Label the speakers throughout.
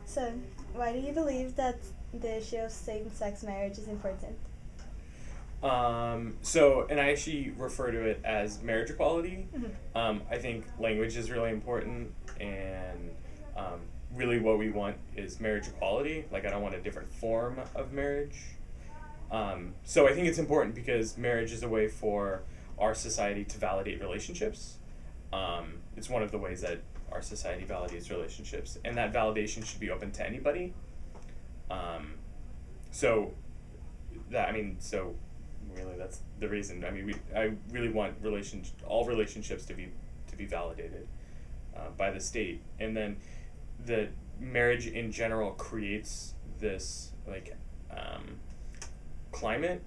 Speaker 1: So, why do you believe that the issue of same-sex marriage is important?
Speaker 2: And I actually refer to it as marriage equality. I think language is really important, and um, really what we want is marriage equality. Like, I don't want a different form of marriage. So I think it's important because marriage is a way for our society to validate relationships. It's one of the ways that our society validates relationships, and that validation should be open to anybody. Um, so so really that's the reason. I really want all relationships to be validated by the state, and then the marriage in general creates this climate.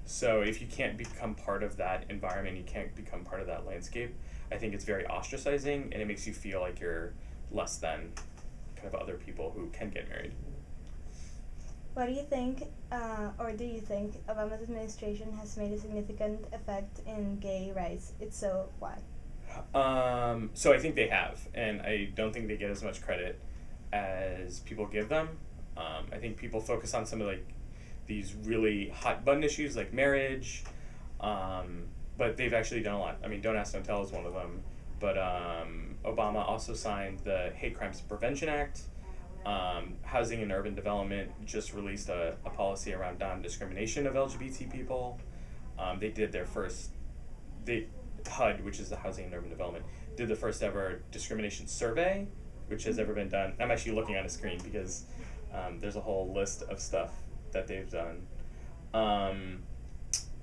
Speaker 2: So if you can't become part of that environment, you can't become part of that landscape. I think it's very ostracizing, and it makes you feel like you're less than kind of other people who can get married.
Speaker 1: What do you think, or do you think Obama's administration has made a significant effect in gay rights? If so, why?
Speaker 2: So I think they have, and I don't think they get as much credit as people give them. I think people focus on some of these really hot button issues like marriage, but they've actually done a lot. I mean, Don't Ask, Don't Tell is one of them, but Obama also signed the Hate Crimes Prevention Act. Housing and Urban Development just released a policy around non-discrimination of LGBT people. They did their first, HUD, which is the Housing and Urban Development, did the first ever discrimination survey, which has ever been done. I'm actually looking on a screen because there's a whole list of stuff that they've done.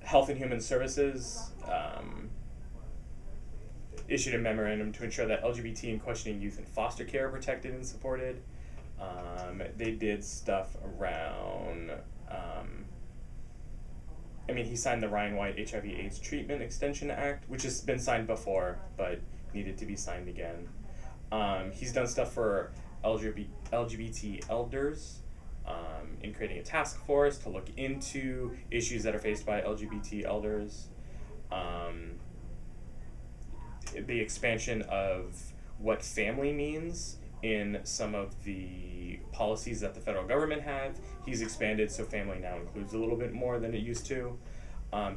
Speaker 2: Health and Human Services issued a memorandum to ensure that LGBT and questioning youth in foster care are protected and supported. They did stuff around, he signed the Ryan White HIV/AIDS Treatment Extension Act, which has been signed before, but needed to be signed again. He's done stuff for LGBT elders, in creating a task force to look into issues that are faced by LGBT elders. The expansion of what family means in some of the policies that the federal government have. He's expanded so family now includes a little bit more than it used to.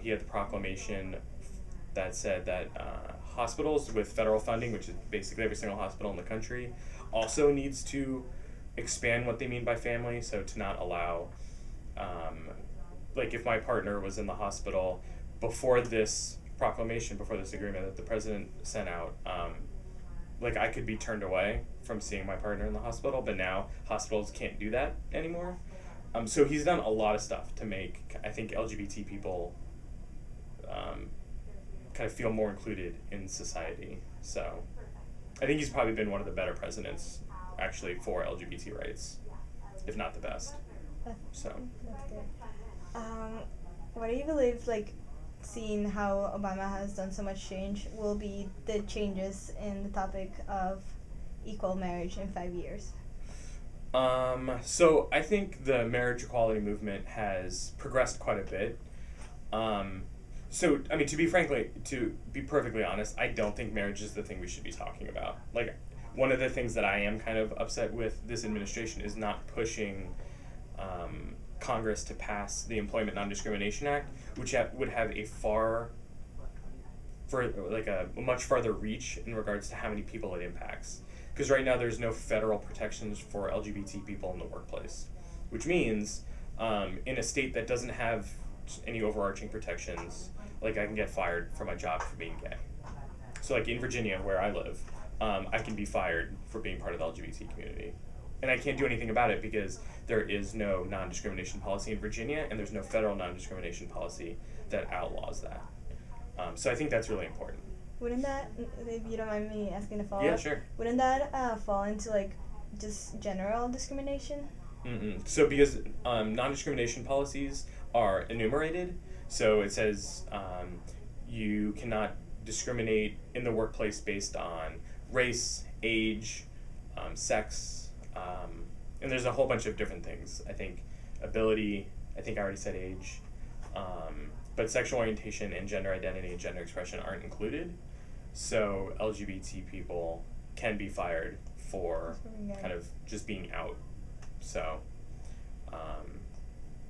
Speaker 2: He had the proclamation that said that hospitals with federal funding, which is basically every single hospital in the country, also needs to expand what they mean by family, so to not allow, if my partner was in the hospital before this proclamation, before this agreement that the president sent out, I could be turned away from seeing my partner in the hospital, but now hospitals can't do that anymore. So he's done a lot of stuff to make, I think, LGBT people kind of feel more included in society. So I think he's probably been one of the better presidents, actually, for LGBT rights, if not the best. So.
Speaker 1: That's good. What do you believe, seeing how Obama has done so much change, will be the changes in the topic of equal marriage in 5 years?
Speaker 2: So I think the marriage equality movement has progressed quite a bit. To be perfectly honest, I don't think marriage is the thing we should be talking about. One of the things that I am kind of upset with this administration is not pushing Congress to pass the Employment Non-Discrimination Act, which would have a much farther reach in regards to how many people it impacts. Because right now there's no federal protections for LGBT people in the workplace, which means in a state that doesn't have any overarching protections, I can get fired from my job for being gay. So in Virginia, where I live, I can be fired for being part of the LGBT community. And I can't do anything about it because there is no non-discrimination policy in Virginia, and there's no federal non-discrimination policy that outlaws that. So I think that's really important.
Speaker 1: Wouldn't that, if you don't mind me asking a follow-up?
Speaker 2: Yeah, sure.
Speaker 1: Wouldn't that fall into just general discrimination?
Speaker 2: So because non-discrimination policies are enumerated, so it says you cannot discriminate in the workplace based on race, age, sex, and there's a whole bunch of different things. I think ability, I think I already said age, but sexual orientation and gender identity and gender expression aren't included. So LGBT people can be fired for kind of just being out So, um,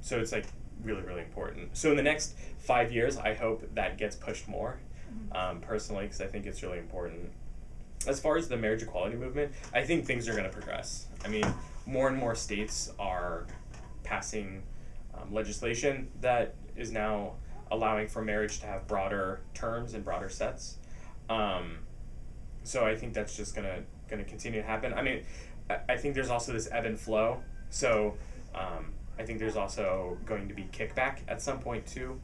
Speaker 2: so it's like really, really important. So in the next 5 years, I hope that gets pushed more, personally, because I think it's really important. As far as the marriage equality movement, I think things are going to progress. I mean, more and more states are passing legislation that is now allowing for marriage to have broader terms and broader sets. So I think that's just gonna continue to happen. I mean, I think there's also this ebb and flow. So I think there's also going to be kickback at some point too,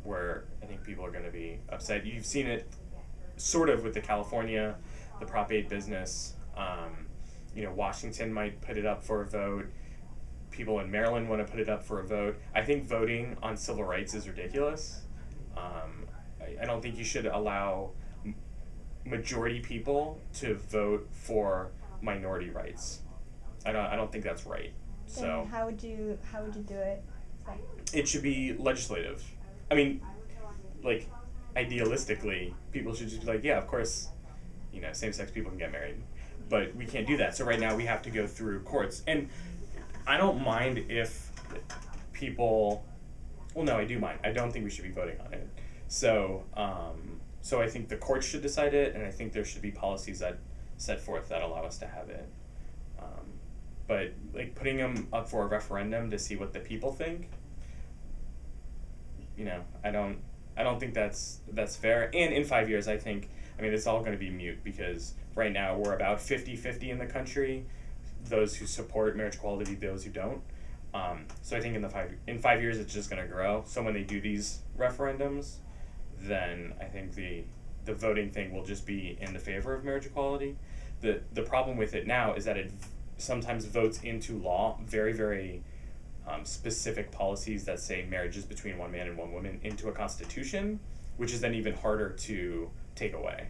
Speaker 2: where I think people are going to be upset. You've seen it sort of with the California, the Prop 8 business. Washington might put it up for a vote. People in Maryland want to put it up for a vote. I think voting on civil rights is ridiculous. I don't think you should allow majority people to vote for minority rights. I don't think that's right. So
Speaker 1: then how would you do it?
Speaker 2: it should be legislative. I mean, like, idealistically, people should just be like, yeah, of course, same-sex people can get married. But we can't do that. So right now we have to go through courts. And I don't mind if people... Well, no, I do mind. I don't think we should be voting on it. So so I think the courts should decide it, and I think there should be policies that set forth that allow us to have it. But, like, putting them up for a referendum to see what the people think, I don't think that's fair. And in 5 years, I think, it's all going to be mute, because right now we're about 50-50 in the country, those who support marriage equality, those who don't. So I think in 5 years it's just going to grow. So when they do these referendums, then I think the voting thing will just be in the favor of marriage equality. The problem with it now is that it sometimes votes into law very, very specific policies that say marriage is between one man and one woman into a constitution, which is then even harder to take away,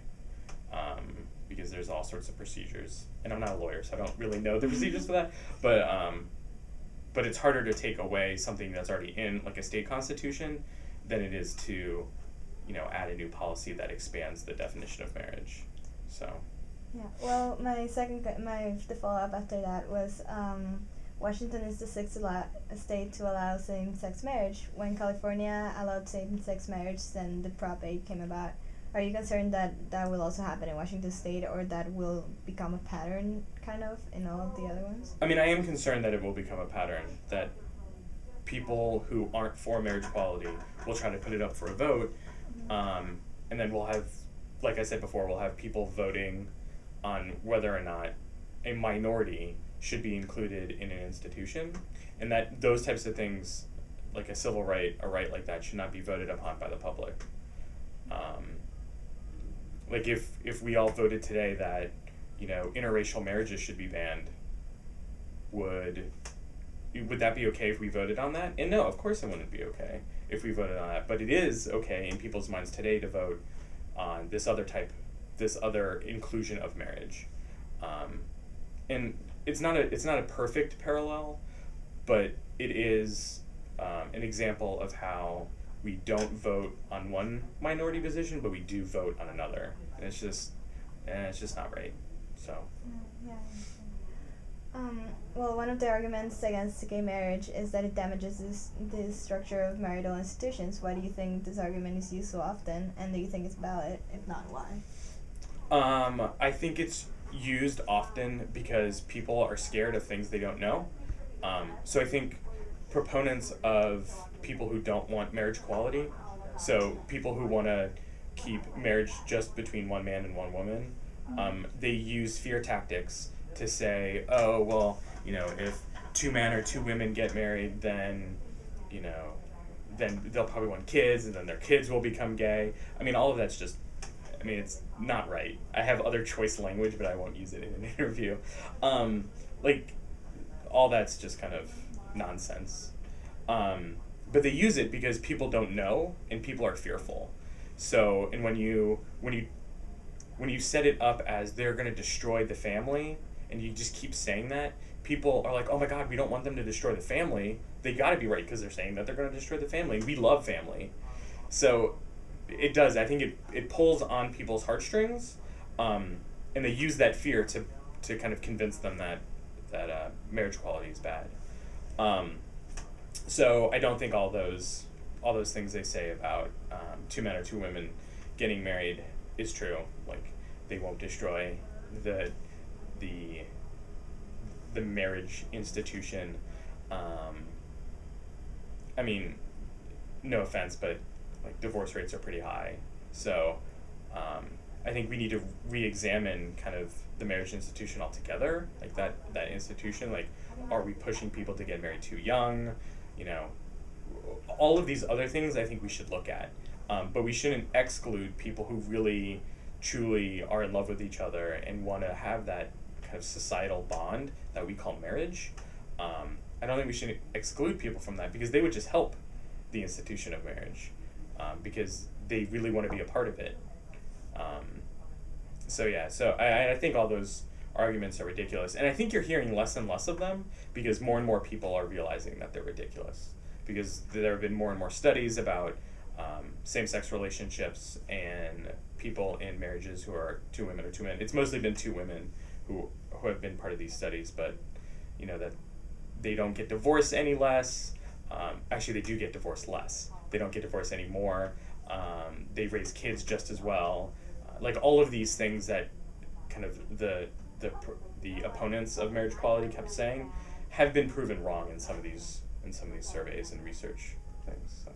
Speaker 2: because there's all sorts of procedures. And I'm not a lawyer, so I don't really know the procedures for that, but it's harder to take away something that's already in, like, a state constitution than it is to, add a new policy that expands the definition of marriage. So.
Speaker 1: Yeah. Well, the follow-up after that was Washington is the sixth state to allow same-sex marriage. When California allowed same-sex marriage, then the Prop 8 came about. Are you concerned that that will also happen in Washington State, or that will become a pattern, kind of, in all of the other ones?
Speaker 2: I am concerned that it will become a pattern, that people who aren't for marriage equality will try to put it up for a vote, and then we'll have, like I said before, we'll have people voting on whether or not a minority should be included in an institution, and that those types of things, like a civil right, a right like that, should not be voted upon by the public. Like if we all voted today that, interracial marriages should be banned, would that be okay if we voted on that? And no, of course it wouldn't be okay if we voted on that, but it is okay in people's minds today to vote on this other inclusion of marriage. And it's not a perfect parallel, but it is an example of how we don't vote on one minority position, but we do vote on another, and it's just not right. So.
Speaker 1: Yeah. Well, one of the arguments against gay marriage is that it damages the structure of marital institutions. Why do you think this argument is used so often, and do you think it's valid? If not, why?
Speaker 2: I think it's used often because people are scared of things they don't know. So I think proponents of people who don't want marriage equality, so people who want to keep marriage just between one man and one woman, they use fear tactics to say, oh, well, if two men or two women get married, then they'll probably want kids, and then their kids will become gay. All of that's just, it's not right. I have other choice language, but I won't use it in an interview. All that's just kind of nonsense. But they use it because people don't know, and people are fearful. So, and when you set it up as they're going to destroy the family, and you just keep saying that, people are like, oh my God, we don't want them to destroy the family. They got to be right because they're saying that they're going to destroy the family. We love family. So it does. I think it pulls on people's heartstrings, and they use that fear to kind of convince them that that marriage equality is bad. So I don't think all those things they say about two men or two women getting married is true. Like, they won't destroy the marriage institution. I mean, no offense, but like divorce rates are pretty high. So I think we need to re-examine kind of the marriage institution altogether. Like that institution, like, are we pushing people to get married too young? You know, all of these other things I think we should look at. But we shouldn't exclude people who really, truly are in love with each other and want to have that kind of societal bond that we call marriage. I don't think we should exclude people from that, because they would just help the institution of marriage, because they really want to be a part of it. So I think all those arguments are ridiculous, and I think you're hearing less and less of them because more and more people are realizing that they're ridiculous, because there have been more and more studies about same-sex relationships and people in marriages who are two women or two men. It's mostly been two women who have been part of these studies, but you know that they don't get divorced any less. Actually, they do get divorced less. They don't get divorced anymore. They raise kids just as well. Like, all of these things that kind of the opponents of marriage equality kept saying have been proven wrong in some of these surveys and research things. So.